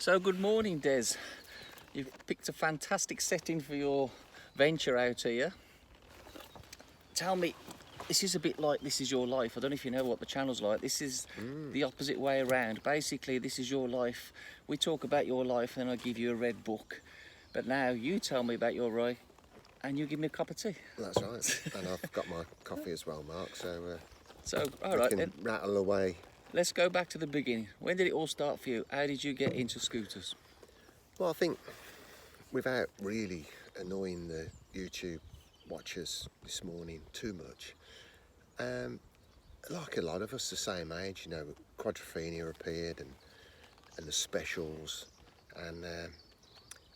So good morning, Des. You've picked a fantastic setting for your venture out here. Tell me, this is a bit like This Is Your Life. I don't know if you know what the channel's like. This is the opposite way around. Basically, this is your life. We talk about your life and I give you a red book. But now you tell me about your life and you give me a cup of tea. That's right. And I've got my coffee as well, Mark, so all we right can then. rattle away. Let's go back to the beginning. When did it all start for you? How did you get into scooters? Well, I think without really annoying the YouTube watchers this morning too much, like a lot of us the same age, you know, Quadrophenia appeared and the specials, and I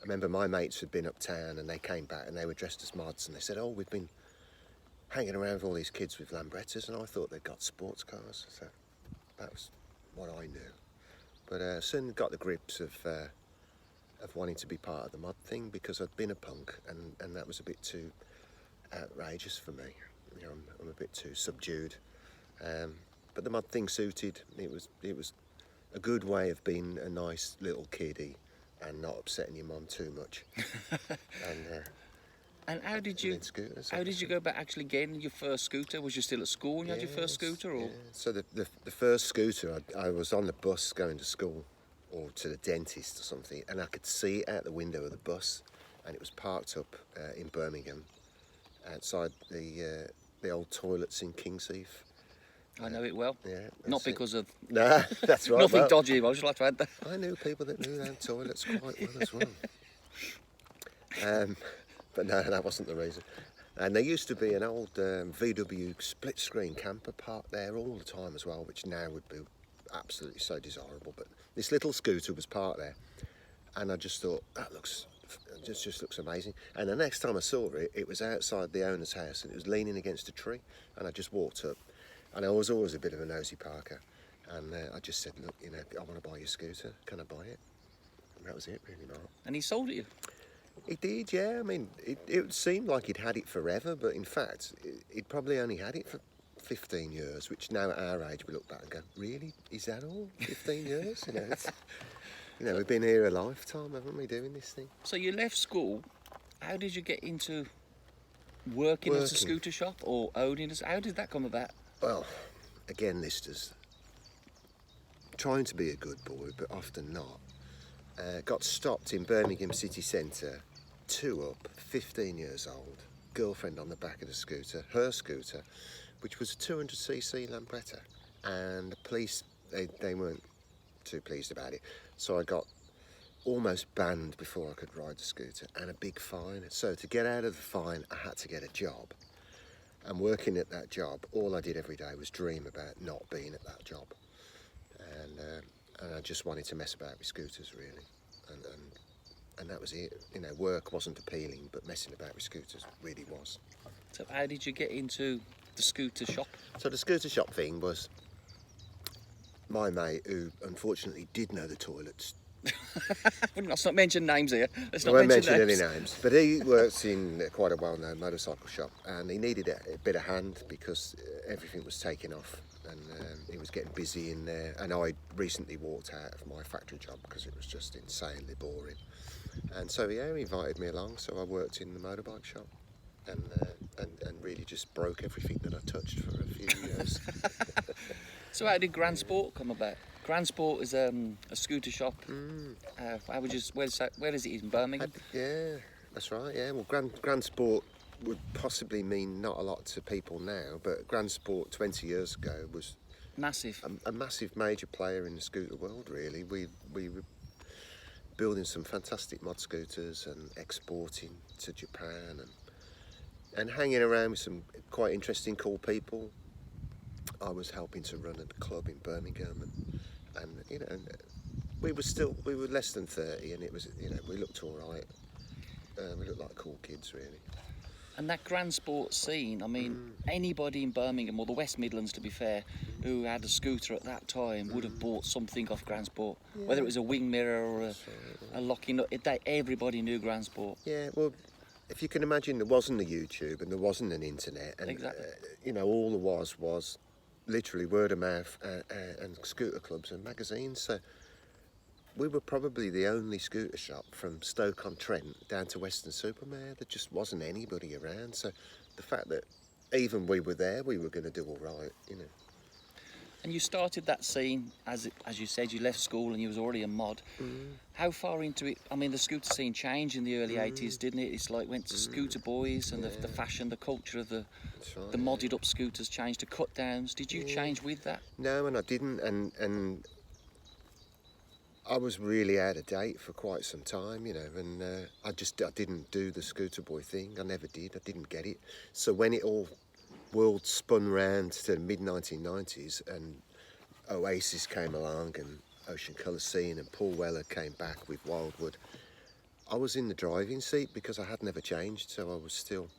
remember my mates had been uptown and they came back and they were dressed as mods and they said, oh, we've been hanging around with all these kids with Lambrettas, and I thought they'd got sports cars, so that was what I knew. But soon got the grips of wanting to be part of the mod thing, because I'd been a punk and that was a bit too outrageous for me. You know, I'm a bit too subdued. But the mod thing suited. It was a good way of being a nice little kiddie and not upsetting your mum too much. And how did you go about actually getting your first scooter? Was you still at school when you had your first scooter? Or? Yeah. So the first scooter, I was on the bus going to school or to the dentist or something, and I could see it out the window of the bus, and it was parked up in Birmingham outside the old toilets in Kingsheath. I know it well. Yeah. Not because of... Nah, that's right. Nothing dodgy, I just like to add that. I knew people that knew their toilets quite well as well. But no, that wasn't the reason. And there used to be an old VW split screen camper parked there all the time as well, which now would be absolutely so desirable. But this little scooter was parked there, and I just thought, that just looks amazing. And the next time I saw it, it was outside the owner's house and it was leaning against a tree, and I just walked up. And I was always a bit of a nosy parker, and I just said, look, you know, I want to buy your scooter, can I buy it? And that was it, really, Mark. And he sold it you? He did, yeah. I mean, it seemed like he'd had it forever, but in fact, he'd probably only had it for 15 years, which now at our age we look back and go, really? Is that all? 15 years? You know, we've been here a lifetime, haven't we, doing this thing? So you left school. How did you get into working at a scooter shop or owning it? How did that come about? Well, again, listeners, trying to be a good boy, but often not. Got stopped in Birmingham city centre, 2 up, 15 years old, girlfriend on the back of the scooter, her scooter, which was a 200cc Lambretta, and the police, they weren't too pleased about it, so I got almost banned before I could ride the scooter, and a big fine. So to get out of the fine, I had to get a job, and working at that job, all I did every day was dream about not being at that job, and I just wanted to mess about with scooters, really, and that was it. You know, work wasn't appealing, but messing about with scooters really was. So how did you get into the scooter shop? So the scooter shop thing was my mate, who unfortunately did know the toilets. Let's not mention names here. I won't mention any names, but he works in quite a well-known motorcycle shop, and he needed a bit of hand because everything was taking off, and he was getting busy in there. And I recently walked out of my factory job because it was just insanely boring. And so he invited me along. So I worked in the motorbike shop, and really just broke everything that I touched for a few years. So how did Grand Sport come about? Grand Sport is a scooter shop. Where is it in Birmingham? Yeah, that's right. Yeah, well, Grand Sport would possibly mean not a lot to people now, but Grand Sport 20 years ago was massive. A massive major player in the scooter world. Really, we were building some fantastic mod scooters and exporting to Japan and hanging around with some quite interesting, cool people. I was helping to run a club in Birmingham, and you know, we were less than 30, and it was, you know, we looked all right. We looked like cool kids, really. And that Grand Sport scene, I mean, anybody in Birmingham or the West Midlands, to be fair, who had a scooter at that time would have bought something off Grand Sport, whether it was a wing mirror or a locking nut. Everybody knew Grand Sport. Yeah, well, if you can imagine, there wasn't a YouTube and there wasn't an internet, and exactly. You know, all there was literally word of mouth and scooter clubs and magazines. So we were probably the only scooter shop from Stoke-on-Trent down to Weston-super-Mare. There just wasn't anybody around. So the fact that even we were there, we were going to do all right, you know. And you started that scene, as you said, you left school and you was already a mod. How far into it, I mean, the scooter scene changed in the early 80s, didn't it? It's like went to scooter boys and the fashion, the culture of the modded up scooters changed to cut downs. Did you change with that? No, and I didn't, and I was really out of date for quite some time, you know, and I didn't do the scooter boy thing. I never did. I didn't get it. So when it all world spun round to the mid-1990s and Oasis came along and Ocean Colosseum and Paul Weller came back with Wildwood, I was in the driving seat because I had never changed, so I was still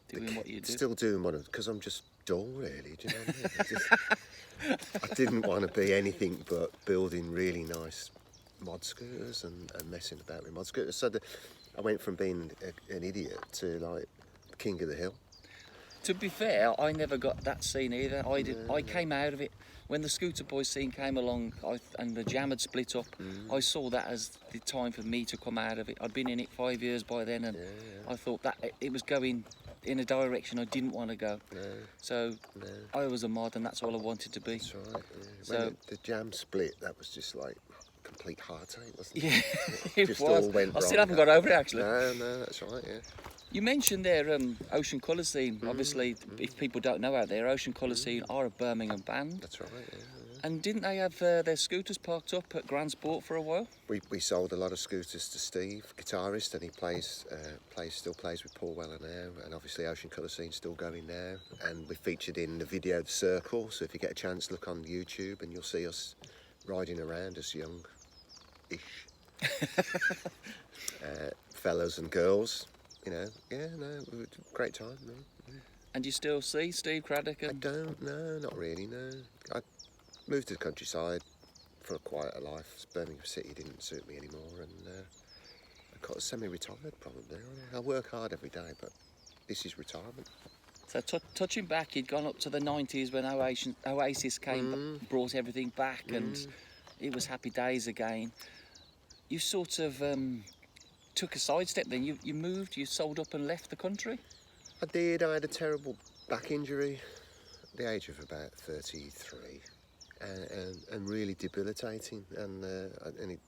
Doing what you do? Still doing what, because I'm just dull, really. Do you know what I mean? I didn't want to be anything but building really nice mod scooters and messing about with mod scooters. So I went from being an idiot to like king of the hill. To be fair, I never got that scene either. I came out of it when the scooter boy scene came along and the jam had split up. I saw that as the time for me to come out of it. I'd been in it 5 years by then, and I thought that it was going in a direction I didn't want to go. So I was a mod, and that's all I wanted to be. That's right. Yeah. So when the jam split, that was just like complete heartache, wasn't it? yeah, it just was. all went I still wrong. haven't got over it actually. No, that's right. Yeah. You mentioned there Ocean Colosseum. Obviously, if people don't know out there, Ocean Colosseum are a Birmingham band. That's right. Yeah. And didn't they have their scooters parked up at Grand Sport for a while? We sold a lot of scooters to Steve, guitarist, and he still plays with Paul Weller now, and obviously Ocean Colosseum's still going now. And we featured in the video The Circle, so if you get a chance, look on YouTube and you'll see us riding around as young-ish fellas and girls. You know, great time. No. And you still see Steve Craddock? I And don't, no, not really, no. I moved to the countryside for a quieter life. Birmingham City didn't suit me anymore, and I got semi-retired probably. I work hard every day, but this is retirement. so touching back, you'd gone up to the 90s when Oasis came, brought everything back, and it was happy days again. You sort of took a sidestep then. You moved, you sold up and left the country? I did. I had a terrible back injury at the age of about 33, and really debilitating. And it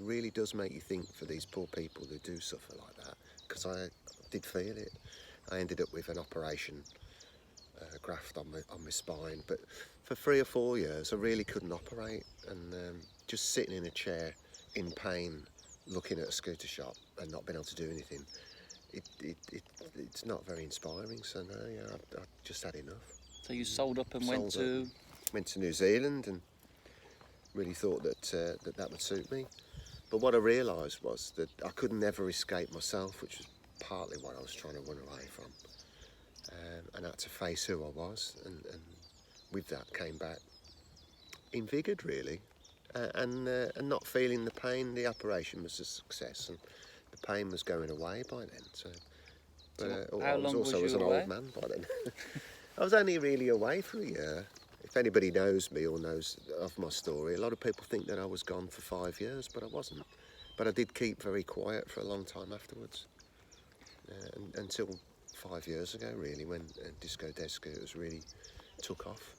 really does make you think for these poor people who do suffer like that, because I did feel it. I ended up with an operation, graft on my spine, but for 3 or 4 years I really couldn't operate, and just sitting in a chair in pain, looking at a scooter shop and not being able to do anything, it's not very inspiring. So no, I just had enough. So you sold up and went to New Zealand, and really thought that would suit me. But what I realised was that I could never escape myself, which was partly what I was trying to run away from. And I had to face who I was, and with that came back embiggered, really. And not feeling the pain. The operation was a success, and the pain was going away by then. So, but how I was long also was an you away? old man by then. I was only really away for a year. If anybody knows me or knows of my story, a lot of people think that I was gone for 5 years, but I wasn't. But I did keep very quiet for a long time afterwards, until 5 years ago, really, when DiscoDez scooters really took off.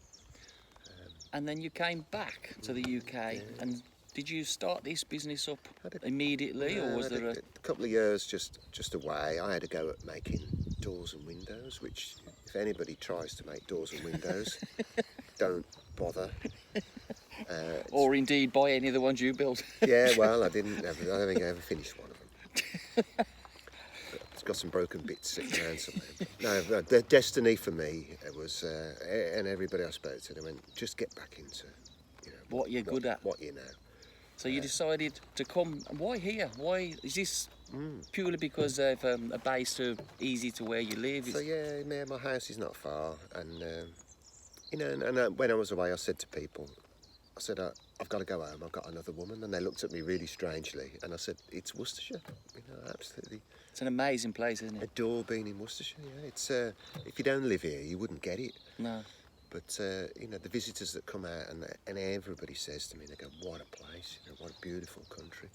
And then you came back to the UK, and did you start this business up immediately, or was there a couple of years just away? I had a go at making doors and windows, which if anybody tries to make doors and windows, don't bother. or indeed buy any of the ones you built? Yeah, well, I don't think I ever finished one of them. It's got some broken bits sitting around somewhere. No, the destiny for me was, and everybody I spoke to, they went, just get back into, What you're good at. What you know. So you decided to come. Why here? Why is this purely because of a base so easy to where you live? So yeah, my house is not far, and when I was away, I said to people, I said, I've got to go home. I've got another woman, and they looked at me really strangely, and I said, it's Worcestershire. Absolutely. It's an amazing place, isn't it? Adore being in Worcestershire. Yeah, it's if you don't live here, you wouldn't get it. No. But you know, the visitors that come out, and everybody says to me, they go, "What a place! You know, what a beautiful country."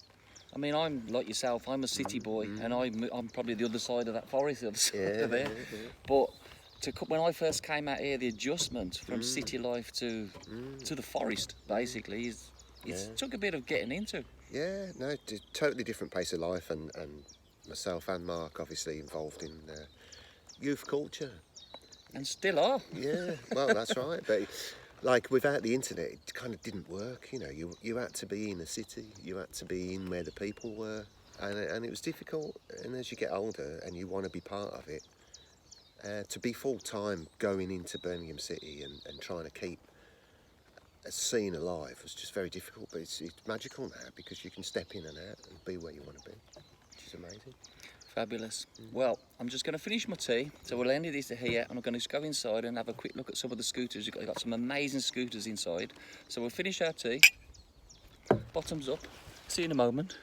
I mean, I'm like yourself. I'm a city boy, and I'm probably the other side of that forest, the other side of there. But when I first came out here, the adjustment from city life to the forest, basically, it took a bit of getting into. Yeah, no, totally different pace of life, and myself and Mark obviously involved in youth culture. And still are. Yeah, well, that's right. But like without the internet, it kind of didn't work. You know, you had to be in a city, you had to be in where the people were, and it was difficult. And as you get older and you want to be part of it, to be full time going into Birmingham City and trying to keep a scene alive was just very difficult. But it's magical now because you can step in and out and be where you want to be, which is amazing. Fabulous. Well, I'm just going to finish my tea, so we'll end this here, and I'm going to just go inside and have a quick look at some of the scooters. You've got some amazing scooters inside. So we'll finish our tea. Bottoms up. See you in a moment.